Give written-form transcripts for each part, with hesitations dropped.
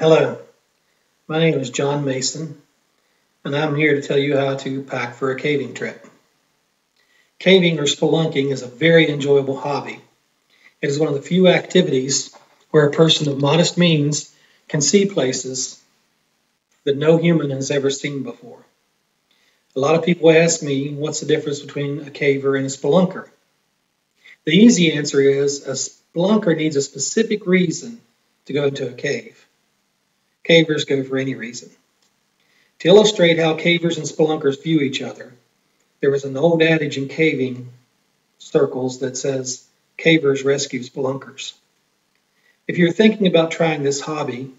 Hello, my name is John Mason, and I'm here to tell you how to pack for a caving trip. Caving or spelunking is a very enjoyable hobby. It is one of the few activities where a person of modest means can see places that no human has ever seen before. A lot of people ask me, what's the difference between a caver and a spelunker? The easy answer is a spelunker needs a specific reason to go into a cave. Cavers go for any reason. To illustrate how cavers and spelunkers view each other, there is an old adage in caving circles that says, cavers rescue spelunkers. If you're thinking about trying this hobby,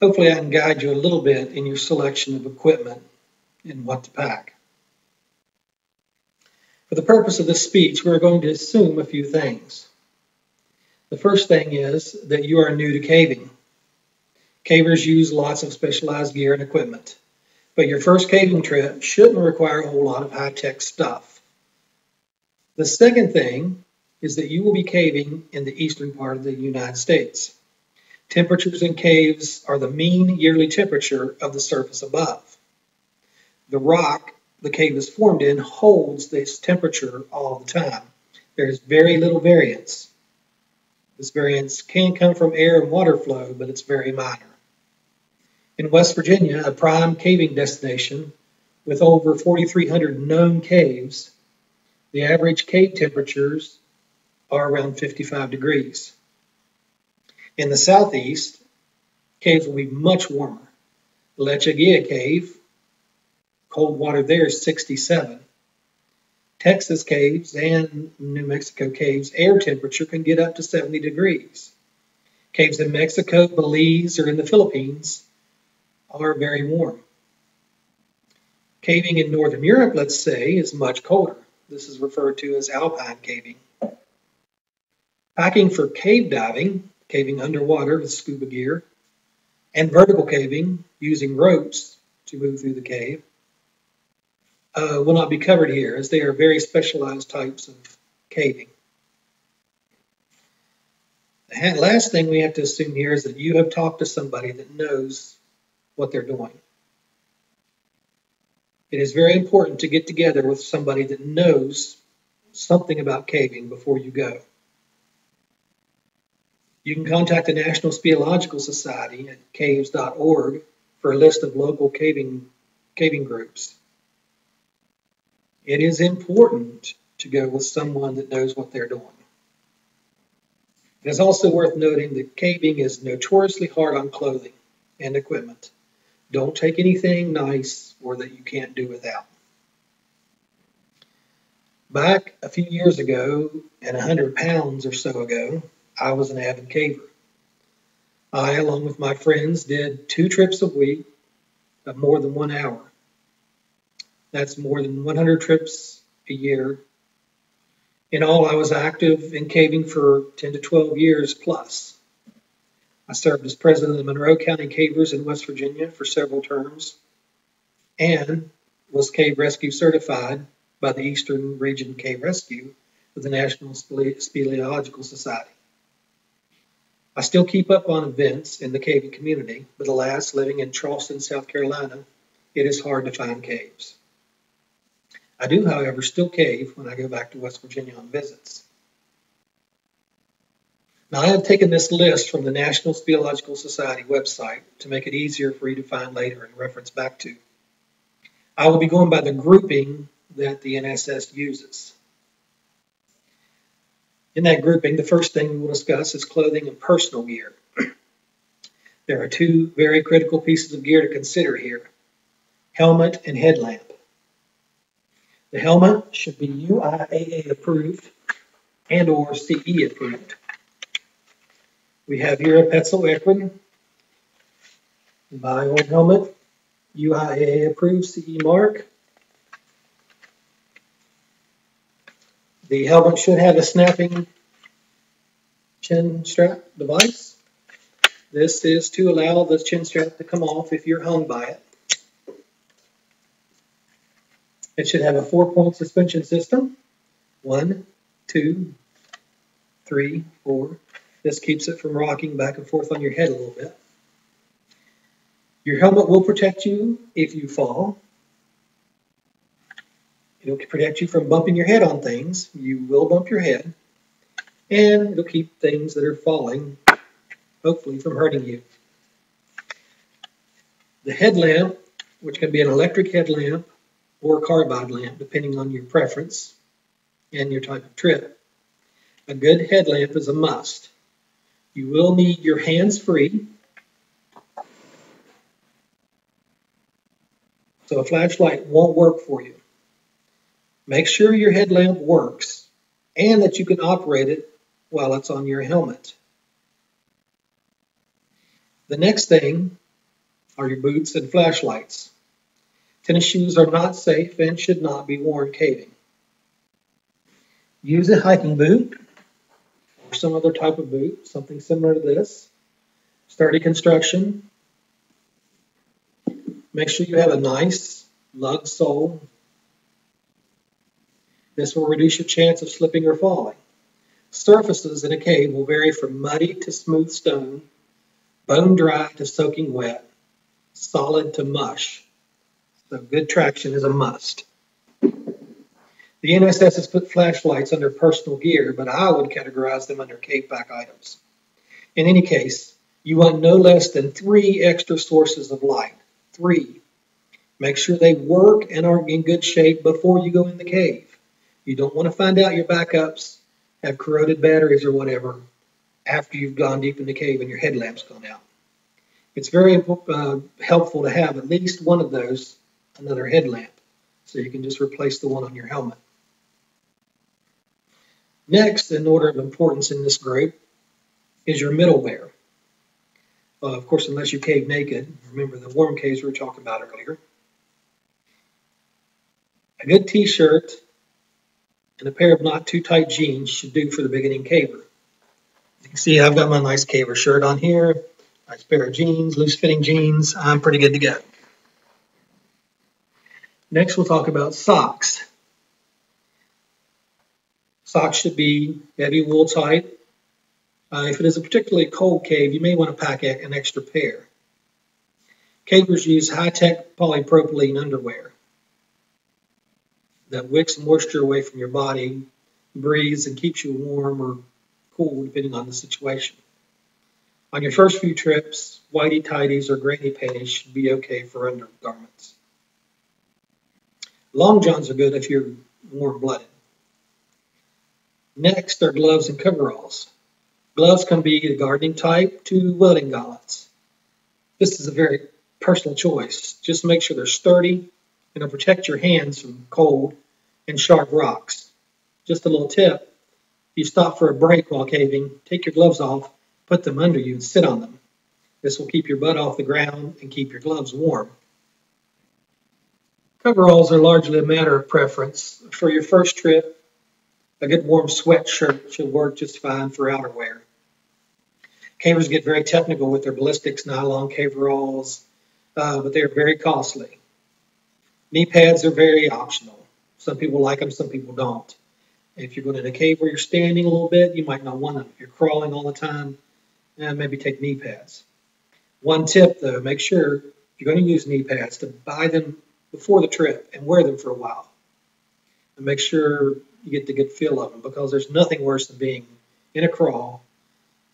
hopefully I can guide you a little bit in your selection of equipment and what to pack. For the purpose of this speech, we're going to assume a few things. The first thing is that you are new to caving. Cavers use lots of specialized gear and equipment, but your first caving trip shouldn't require a whole lot of high-tech stuff. The second thing is that you will be caving in the eastern part of the United States. Temperatures in caves are the mean yearly temperature of the surface above. The rock the cave is formed in holds this temperature all the time. There is very little variance. This variance can come from air and water flow, but it's very minor. In West Virginia, a prime caving destination with over 4,300 known caves, the average cave temperatures are around 55 degrees. In the southeast, caves will be much warmer. The Lechuguilla Cave, cold water there is 67. Texas caves and New Mexico caves, air temperature can get up to 70 degrees. Caves in Mexico, Belize, or in the Philippines are very warm. Caving in Northern Europe, let's say, is much colder. This is referred to as alpine caving. Packing for cave diving, caving underwater with scuba gear, and vertical caving using ropes to move through the cave will not be covered here, as they are very specialized types of caving. The last thing we have to assume here is that you have talked to somebody that knows what they're doing. It is very important to get together with somebody that knows something about caving before you go. You can contact the National Speleological Society at caves.org for a list of local caving groups. It is important to go with someone that knows what they're doing. It is also worth noting that caving is notoriously hard on clothing and equipment. Don't take anything nice or that you can't do without. Back a few years ago, and 100 pounds or so ago, I was an avid caver. I, along with my friends, did 2 trips a week of more than 1 hour. That's more than 100 trips a year. In all, I was active in caving for 10 to 12 years plus. I served as president of the Monroe County Cavers in West Virginia for several terms and was cave rescue certified by the Eastern Region Cave Rescue of the National Speleological Society. I still keep up on events in the caving community, but alas, living in Charleston, South Carolina, it is hard to find caves. I do, however, still cave when I go back to West Virginia on visits. Now, I have taken this list from the National Speleological Society website to make it easier for you to find later and reference back to. I will be going by the grouping that the NSS uses. In that grouping, the first thing we will discuss is clothing and personal gear. There are 2 very critical pieces of gear to consider here: helmet and headlamp. The helmet should be UIAA approved and or CE approved. We have here a Petzl Equin Bion helmet, UIAA approved, CE mark. The helmet should have a snapping chin strap device. This is to allow the chin strap to come off if you're hung by it. It should have a 4-point suspension system. 1, 2, 3, 4. This keeps it from rocking back and forth on your head a little bit. Your helmet will protect you if you fall. It'll protect you from bumping your head on things. You will bump your head. And it'll keep things that are falling, hopefully, from hurting you. The headlamp, which can be an electric headlamp or a carbide lamp, depending on your preference and your type of trip. A good headlamp is a must. You will need your hands free. So a flashlight won't work for you. Make sure your headlamp works and that you can operate it while it's on your helmet. The next thing are your boots and flashlights. Tennis shoes are not safe and should not be worn caving. Use a hiking boot or some other type of boot, something similar to this. Sturdy construction. Make sure you have a nice lug sole. This will reduce your chance of slipping or falling. Surfaces in a cave will vary from muddy to smooth stone, bone dry to soaking wet, solid to mush. So good traction is a must. The NSS has put flashlights under personal gear, but I would categorize them under cave pack items. In any case, you want no less than 3 extra sources of light. 3. Make sure they work and are in good shape before you go in the cave. You don't want to find out your backups have corroded batteries or whatever after you've gone deep in the cave and your headlamp's gone out. It's very helpful to have at least one of those, another headlamp, so you can just replace the one on your helmet. Next, in order of importance in this group, is your middleware. Of course, unless you cave naked. Remember the warm caves we were talking about earlier. A good t-shirt and a pair of not too tight jeans should do for the beginning caver. You can see I've got my nice caver shirt on here, nice pair of jeans, loose fitting jeans. I'm pretty good to go. Next, we'll talk about socks. Socks should be heavy wool tight. If it is a particularly cold cave, you may want to pack an extra pair. Cavers use high-tech polypropylene underwear that wicks moisture away from your body, breathes, and keeps you warm or cool depending on the situation. On your first few trips, whitey tighties or granny panties should be okay for undergarments. Long johns are good if you're warm-blooded. Next are gloves and coveralls. Gloves can be the gardening type to welding gauntlets. This is a very personal choice. Just make sure they're sturdy and they'll protect your hands from cold and sharp rocks. Just a little tip, if you stop for a break while caving, take your gloves off, put them under you and sit on them. This will keep your butt off the ground and keep your gloves warm. Coveralls are largely a matter of preference. For your first trip, a good warm sweatshirt should work just fine for outerwear. Cavers get very technical with their ballistics nylon coveralls, but they're very costly. Knee pads are very optional. Some people like them, some people don't. If you're going in a cave where you're standing a little bit, you might not want them. If you're crawling all the time, maybe take knee pads. One tip, though, make sure if you're going to use knee pads to buy them before the trip and wear them for a while. And make sure you get the good feel of them, because there's nothing worse than being in a crawl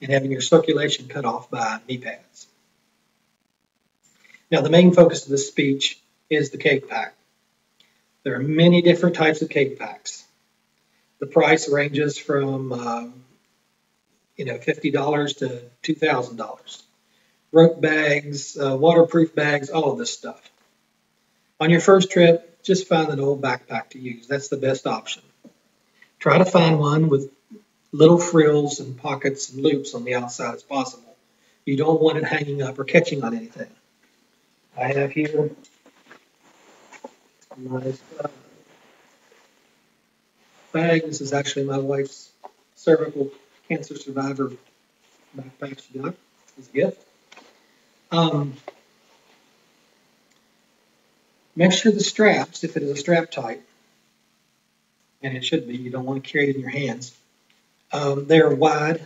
and having your circulation cut off by knee pads. Now, the main focus of this speech is the cave pack. There are many different types of cave packs. The price ranges from $50 to $2,000. Rope bags, waterproof bags, all of this stuff. On your first trip, just find an old backpack to use. That's the best option. Try to find one with little frills and pockets and loops on the outside as possible. You don't want it hanging up or catching on anything. I have here my bag. This is actually my wife's cervical cancer survivor backpack she got as a gift. Make sure the straps, if it is a strap type, and it should be, you don't want to carry it in your hands, they're wide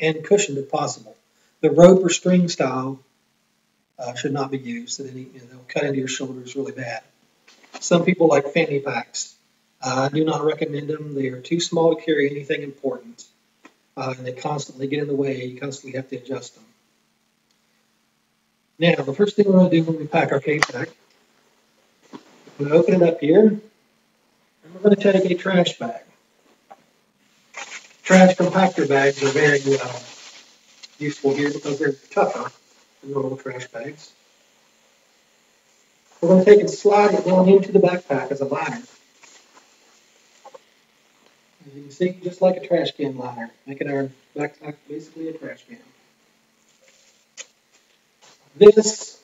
and cushioned if possible. The rope or string style should not be used. They'll cut into your shoulders really bad. Some people like fanny packs. I do not recommend them. They are too small to carry anything important, and they constantly get in the way. You constantly have to adjust them. Now, the first thing we're going to do when we pack our cave pack, we're going to open it up here, and we're going to take a trash bag. Trash compactor bags are very useful here because they're tougher than normal trash bags. We're going to take and slide it down into the backpack as a liner. As you can see, just like a trash can liner, making our backpack basically a trash can. This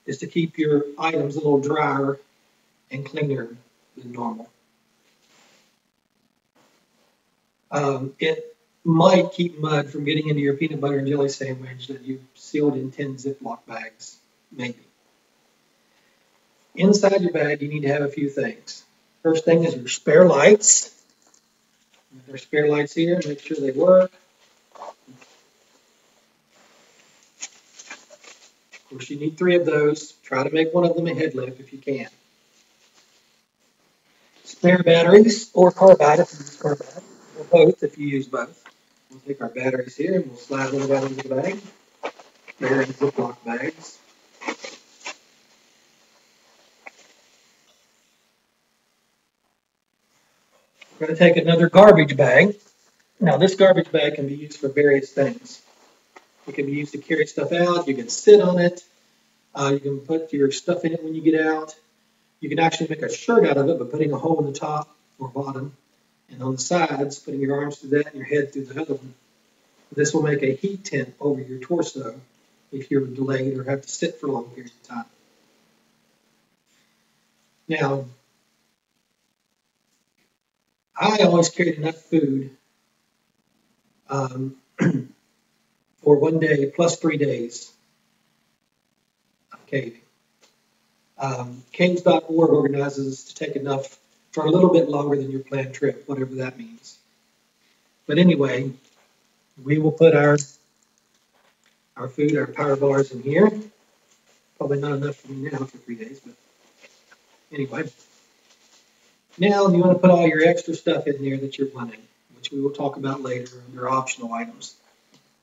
is to keep your items a little drier and cleaner than normal. It might keep mud from getting into your peanut butter and jelly sandwich that you sealed in 10 Ziploc bags, maybe. Inside your bag, you need to have a few things. First thing is your spare lights. There are spare lights here, make sure they work. Of course, you need 3 of those. Try to make one of them a headlamp if you can. Spare batteries or carbide if you use carbide, or both if you use both. We'll take our batteries here and we'll slide them down into the bag. They're in Ziploc bags. We're going to take another garbage bag. Now, this garbage bag can be used for various things. It can be used to carry stuff out. You can sit on it. You can put your stuff in it when you get out. You can actually make a shirt out of it by putting a hole in the top or bottom, and on the sides, putting your arms through that and your head through the other one. This will make a heat tent over your torso if you're delayed or have to sit for long periods of time. Now, I always carried enough food for 1 day plus 3 days of caving. Caves.org organizes to take enough for a little bit longer than your planned trip, whatever that means. But anyway, we will put our food, our power bars in here. Probably not enough for me now for 3 days, but anyway. Now you want to put all your extra stuff in there that you're wanting, which we will talk about later under optional items.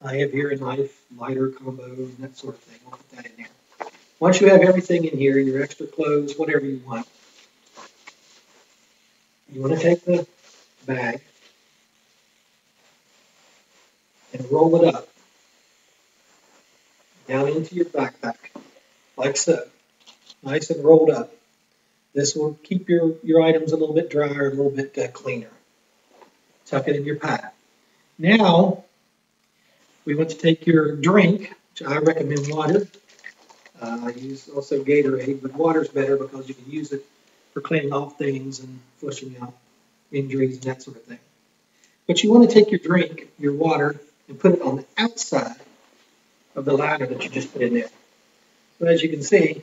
I have here a knife, lighter combo, and that sort of thing. We'll put that in there. Once you have everything in here, your extra clothes, whatever you want, you want to take the bag and roll it up down into your backpack, like so, nice and rolled up. This will keep your items a little bit drier, a little bit cleaner. Tuck it in your pack. Now, we want to take your drink, which I recommend water. I use also Gatorade, but water's better because you can use it for cleaning off things and flushing out injuries and that sort of thing. But you want to take your drink, your water, and put it on the outside of the liner that you just put in there. So as you can see,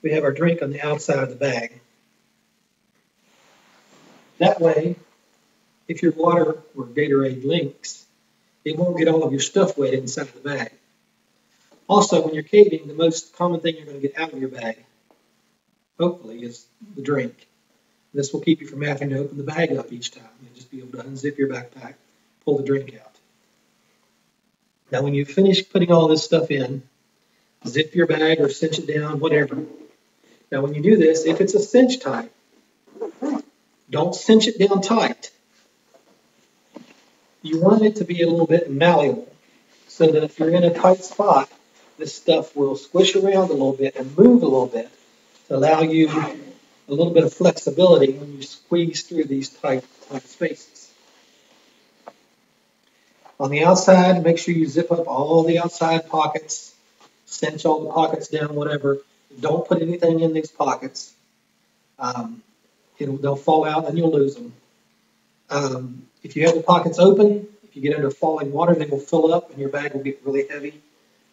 we have our drink on the outside of the bag. That way, if your water or Gatorade leaks, it won't get all of your stuff wet inside the bag. Also, when you're caving, the most common thing you're going to get out of your bag, hopefully, is the drink. This will keep you from having to open the bag up each time. You'll just be able to unzip your backpack, pull the drink out. Now, when you finish putting all this stuff in, zip your bag or cinch it down, whatever. Now, when you do this, if it's a cinch type, don't cinch it down tight. You want it to be a little bit malleable so that if you're in a tight spot, this stuff will squish around a little bit and move a little bit to allow you a little bit of flexibility when you squeeze through these tight spaces. On the outside, make sure you zip up all the outside pockets, cinch all the pockets down, whatever. Don't put anything in these pockets. They'll fall out and you'll lose them. If you have the pockets open, if you get under falling water, they will fill up and your bag will get really heavy.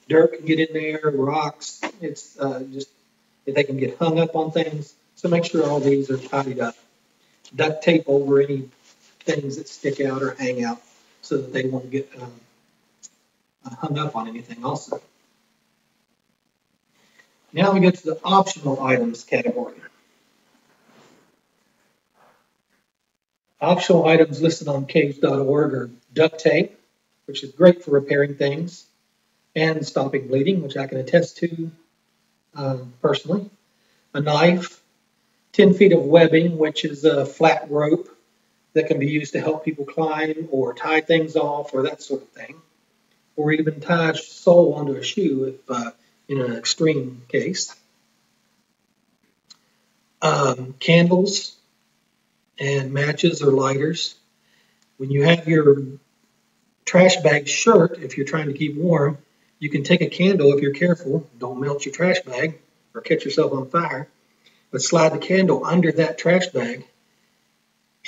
Dirt can get in there, rocks. They can get hung up on things. So make sure all these are tidied up. Duct tape over any things that stick out or hang out so that they won't get hung up on anything also. Now we get to the optional items category. Optional items listed on caves.org are duct tape, which is great for repairing things, and stopping bleeding, which I can attest to personally. A knife, 10 feet of webbing, which is a flat rope that can be used to help people climb or tie things off or that sort of thing, or even tie a sole onto a shoe if in an extreme case. Candles and matches or lighters. When you have your trash bag shirt, if you're trying to keep warm, you can take a candle if you're careful. Don't melt your trash bag or catch yourself on fire. But slide the candle under that trash bag,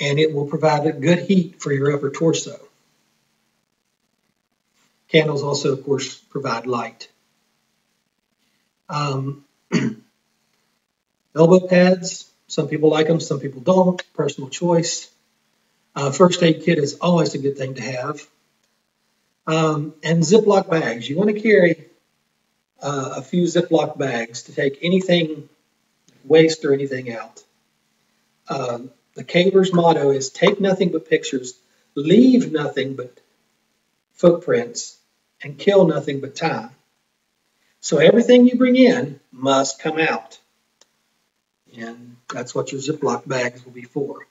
and it will provide a good heat for your upper torso. Candles also, of course, provide light. Elbow pads, some people like them, some people don't, personal choice. First aid kit is always a good thing to have. And Ziploc bags. You want to carry a few Ziploc bags to take anything, waste or anything out. The caver's motto is take nothing but pictures, leave nothing but footprints, and kill nothing but time. So everything you bring in must come out. And that's what your Ziploc bags will be for.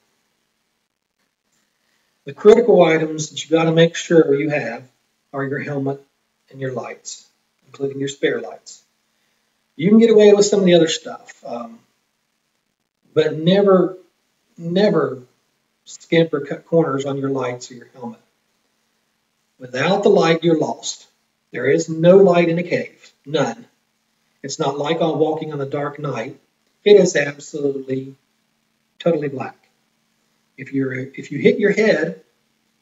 The critical items that you got to make sure you have are your helmet and your lights, including your spare lights. You can get away with some of the other stuff, but never skimp or cut corners on your lights or your helmet. Without the light, you're lost. There is no light in a cave, none. It's not like on walking on a dark night. It is absolutely, totally black. If you hit your head,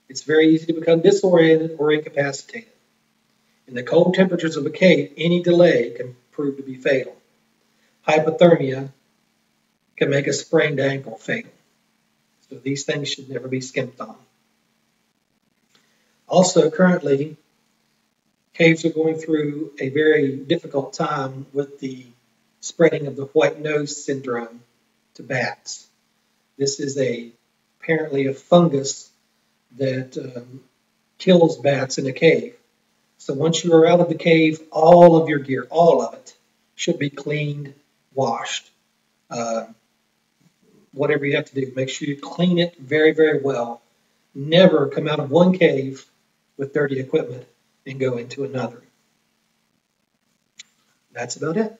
it's very easy to become disoriented or incapacitated. In the cold temperatures of a cave, any delay can prove to be fatal. Hypothermia can make a sprained ankle fatal. So these things should never be skimped on. Also, currently, caves are going through a very difficult time with the spreading of the white nose syndrome to bats. This is apparently a fungus that kills bats in a cave. So once you are out of the cave, all of your gear, all of it, should be cleaned, washed. Whatever you have to do, make sure you clean it very, very well. Never come out of one cave with dirty equipment and go into another. That's about it.